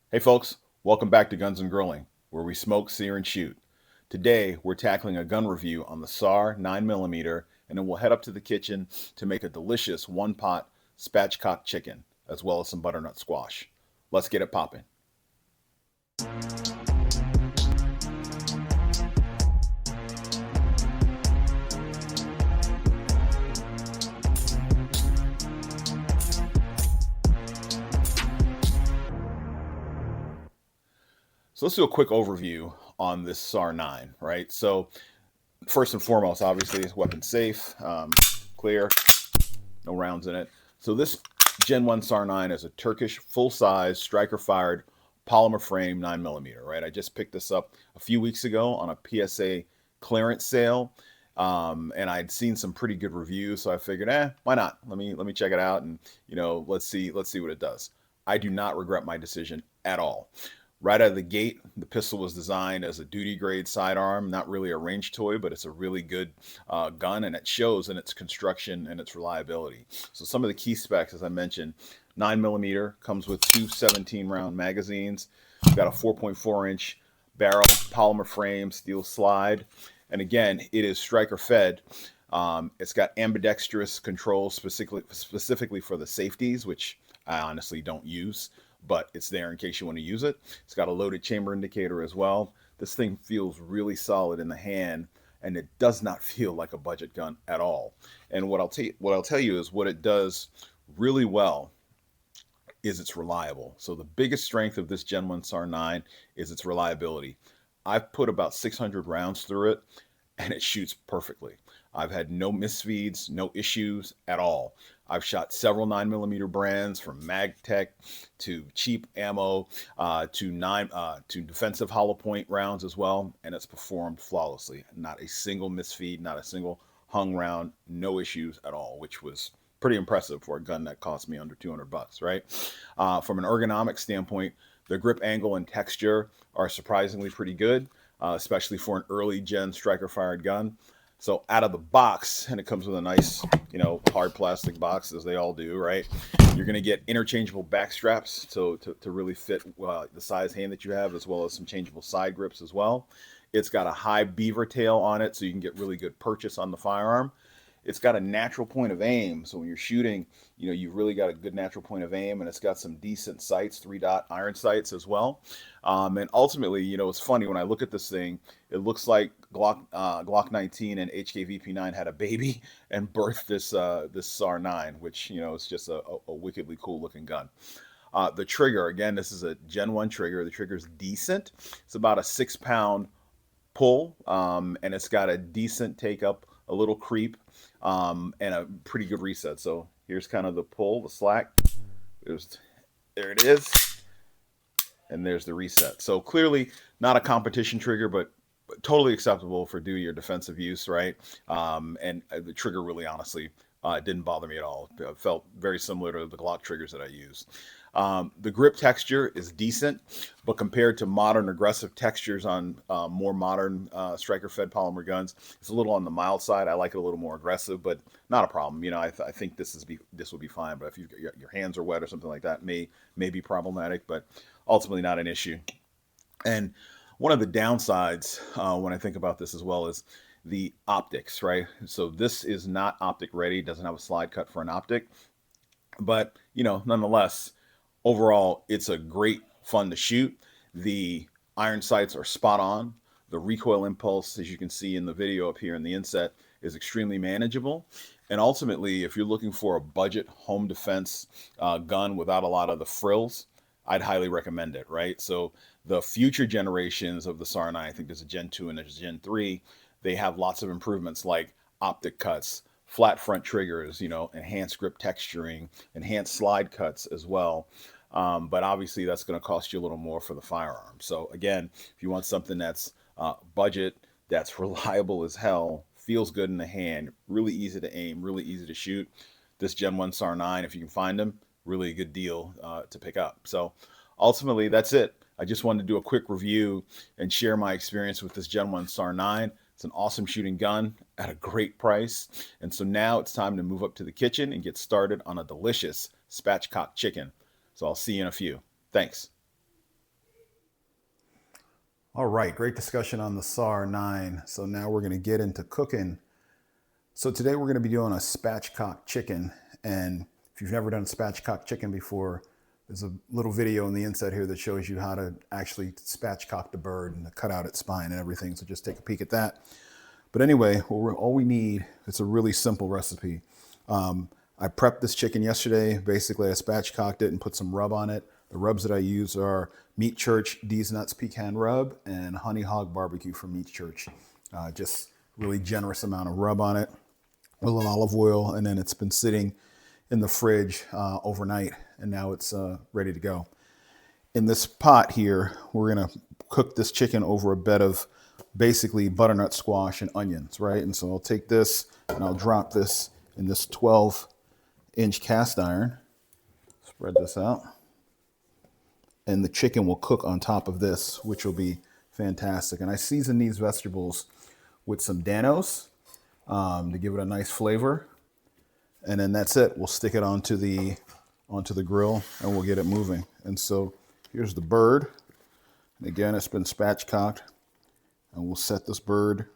Hey folks, welcome back to Guns and Grilling, where we smoke, sear, and shoot. Today we're tackling a gun review on the SAR 9mm, and then we'll head up to the kitchen to make a delicious one-pot spatchcock chicken, as well as some butternut squash. Let's get it popping. So let's do a quick overview on this SAR 9, right? So first and foremost, obviously, it's weapon safe, clear, no rounds in it. So this Gen 1 SAR 9 is a Turkish full-size striker-fired polymer frame 9mm, right? I just picked this up a few weeks ago on a PSA clearance sale, and I'd seen some pretty good reviews, so I figured, why not? Let me check it out, and let's see what it does. I do not regret my decision at all. Right out of the gate, the pistol was designed as a duty grade sidearm, not really a range toy, but it's a really good gun, and it shows in its construction and its reliability. So some of the key specs, as I mentioned, 9mm, comes with two 17-round magazines, got a 4.4-inch barrel, polymer frame, steel slide, and again, it is striker fed. It's got ambidextrous controls specifically for the safeties, which I honestly don't use, but it's there in case you want to use it. It's got a loaded chamber indicator as well. This thing feels really solid in the hand, and it does not feel like a budget gun at all. And what I'll tell you is what it does really well is it's reliable. So the biggest strength of this Gen 1 SAR 9 is its reliability. I've put about 600 rounds through it, and it shoots perfectly. I've had no misfeeds, no issues at all. I've shot several 9mm brands, from MagTech to cheap ammo to defensive hollow point rounds as well, and it's performed flawlessly. Not a single misfeed, not a single hung round, no issues at all, which was pretty impressive for a gun that cost me under $200, right? From an ergonomic standpoint, the grip angle and texture are surprisingly pretty good, especially for an early gen striker fired gun. So out of the box, and it comes with a nice, hard plastic box, as they all do, right? You're going to get interchangeable back straps to really fit the size hand that you have, as well as some changeable side grips as well. It's got a high beaver tail on it, so you can get really good purchase on the firearm. It's got a natural point of aim, so when you're shooting, you've really got a good natural point of aim, and it's got some decent sights, 3-dot iron sights as well. And ultimately, it's funny when I look at this thing, it looks like Glock 19 and HKVP9 had a baby and birthed this SAR 9, which is just a wickedly cool looking gun. The trigger, again, this is a Gen 1 trigger. The trigger is decent. It's about a 6-pound pull, and it's got a decent take up, a little creep, and a pretty good reset. So here's kind of the pull, the slack. There it is, and there's the reset. So clearly not a competition trigger, but totally acceptable for duty or defensive use, right? And the trigger really, honestly, didn't bother me at all. It felt very similar to the Glock triggers that I use. The grip texture is decent, but compared to modern aggressive textures on more modern striker-fed polymer guns, it's a little on the mild side. I like it a little more aggressive, but not a problem. I think this will be fine. But if your hands are wet or something like that, may be problematic, but ultimately not an issue. And one of the downsides when I think about this as well is the optics, right? So this is not optic ready, doesn't have a slide cut for an optic, but nonetheless, overall, it's a great fun to shoot. The iron sights are spot on. The recoil impulse, as you can see in the video up here in the inset, is extremely manageable. And ultimately, if you're looking for a budget home defense gun without a lot of the frills, I'd highly recommend it, right? So the future generations of the SAR 9, I think there's a Gen 2 and there's a Gen 3, they have lots of improvements like optic cuts, flat front triggers, enhanced grip texturing, enhanced slide cuts as well. But obviously that's going to cost you a little more for the firearm. So again, if you want something that's budget, that's reliable as hell, feels good in the hand, really easy to aim, really easy to shoot, this Gen 1 SAR 9, if you can find them, really a good deal to pick up. So ultimately, that's it. I just wanted to do a quick review and share my experience with this Gen 1 SAR 9. It's an awesome shooting gun at a great price. And so now it's time to move up to the kitchen and get started on a delicious spatchcock chicken. So I'll see you in a few. Thanks. All right, great discussion on the SAR-9. So now we're going to get into cooking. So today we're going to be doing a spatchcock chicken. And if you've never done spatchcock chicken before, there's a little video on the inside here that shows you how to actually spatchcock the bird and cut out its spine and everything. So just take a peek at that. But anyway, all we need, it's a really simple recipe. I prepped this chicken yesterday. Basically, I spatchcocked it and put some rub on it. The rubs that I use are Meat Church D's Nuts Pecan Rub and Honey Hog Barbecue from Meat Church. Just really generous amount of rub on it with a little olive oil, and then it's been sitting in the fridge overnight, and now it's ready to go. In this pot here, we're gonna cook this chicken over a bed of basically butternut squash and onions, right? And so I'll take this and I'll drop this in this 12-inch cast iron. Spread this out. And the chicken will cook on top of this, which will be fantastic. And I season these vegetables with some Danos to give it a nice flavor. And then that's it. We'll stick it onto the grill and we'll get it moving. And so here's the bird. And again, it's been spatchcocked. And we'll set this bird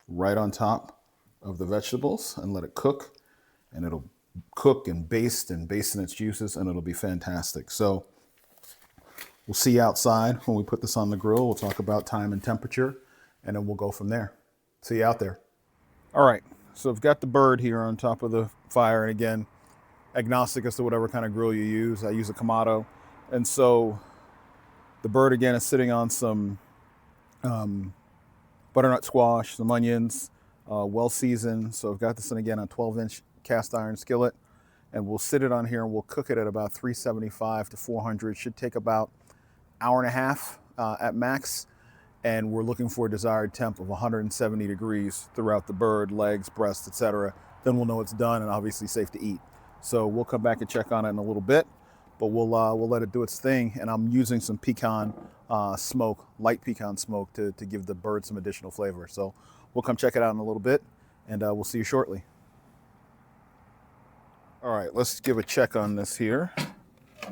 right on top of the vegetables and let it cook. And it'll cook and baste in its juices, and it'll be fantastic. So we'll see you outside when we put this on the grill. We'll talk about time and temperature, and then we'll go from there. See you out there. All right, so I've got the bird here on top of the fire, and again, agnostic as to whatever kind of grill you use. I use a Kamado, and so the bird again is sitting on some butternut squash, some onions, well seasoned. So I've got this in again on a 12-inch cast iron skillet, and we'll sit it on here and we'll cook it at about 375 to 400. Should take about hour and a half at max, and we're looking for a desired temp of 170 degrees throughout the bird, legs, breasts, etc. Then we'll know it's done and obviously safe to eat. So we'll come back and check on it in a little bit, but we'll let it do its thing. And I'm using some pecan smoke, light pecan smoke, to give the bird some additional flavor. So we'll come check it out in a little bit, and we'll see you shortly. All right, let's give a check on this here.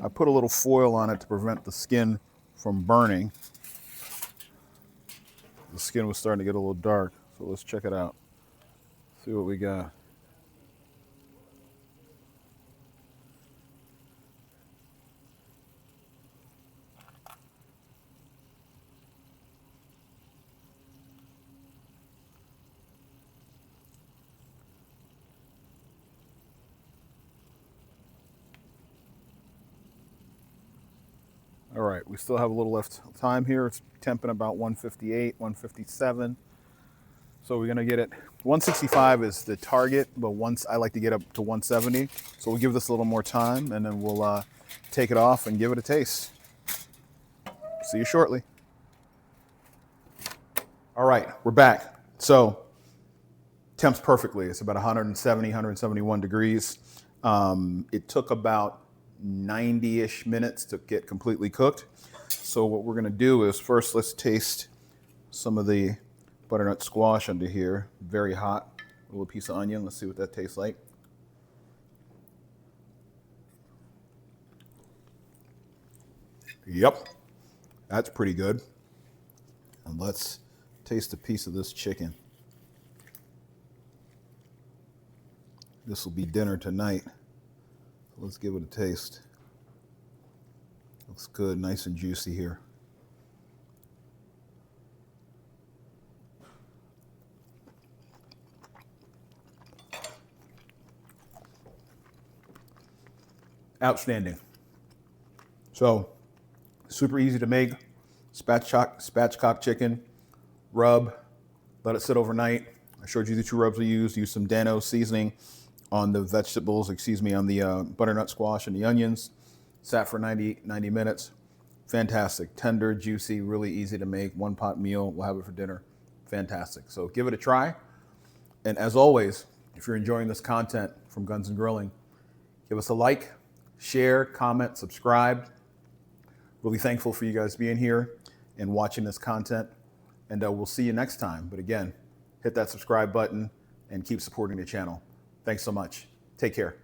I put a little foil on it to prevent the skin from burning. The skin was starting to get a little dark, so let's check it out. See what we got. All right, we still have a little left time here. It's temping about 158, 157. So we're gonna get it. 165 is the target, but I like to get up to 170. So we'll give this a little more time, and then we'll take it off and give it a taste. See you shortly. All right, we're back. So temps perfectly. It's about 170, 171 degrees. It took about 90-ish minutes to get completely cooked. So what we're gonna do is first let's taste some of the butternut squash under here. Very hot. A little piece of onion. Let's see what that tastes like. Yep, that's pretty good. And let's taste a piece of this chicken. This will be dinner tonight. Let's give it a taste. Looks good, nice and juicy here. Outstanding. So, super easy to make. Spatchcock chicken, rub, let it sit overnight. I showed you the two rubs we used. Use some Dano seasoning on the vegetables, on the butternut squash and the onions. Sat for 90 minutes. Fantastic, tender, juicy, really easy to make. One pot meal, we'll have it for dinner. Fantastic, so give it a try. And as always, if you're enjoying this content from Guns and Grilling, give us a like, share, comment, subscribe. Really thankful for you guys being here and watching this content. And we'll see you next time. But again, hit that subscribe button and keep supporting the channel. Thanks so much. Take care.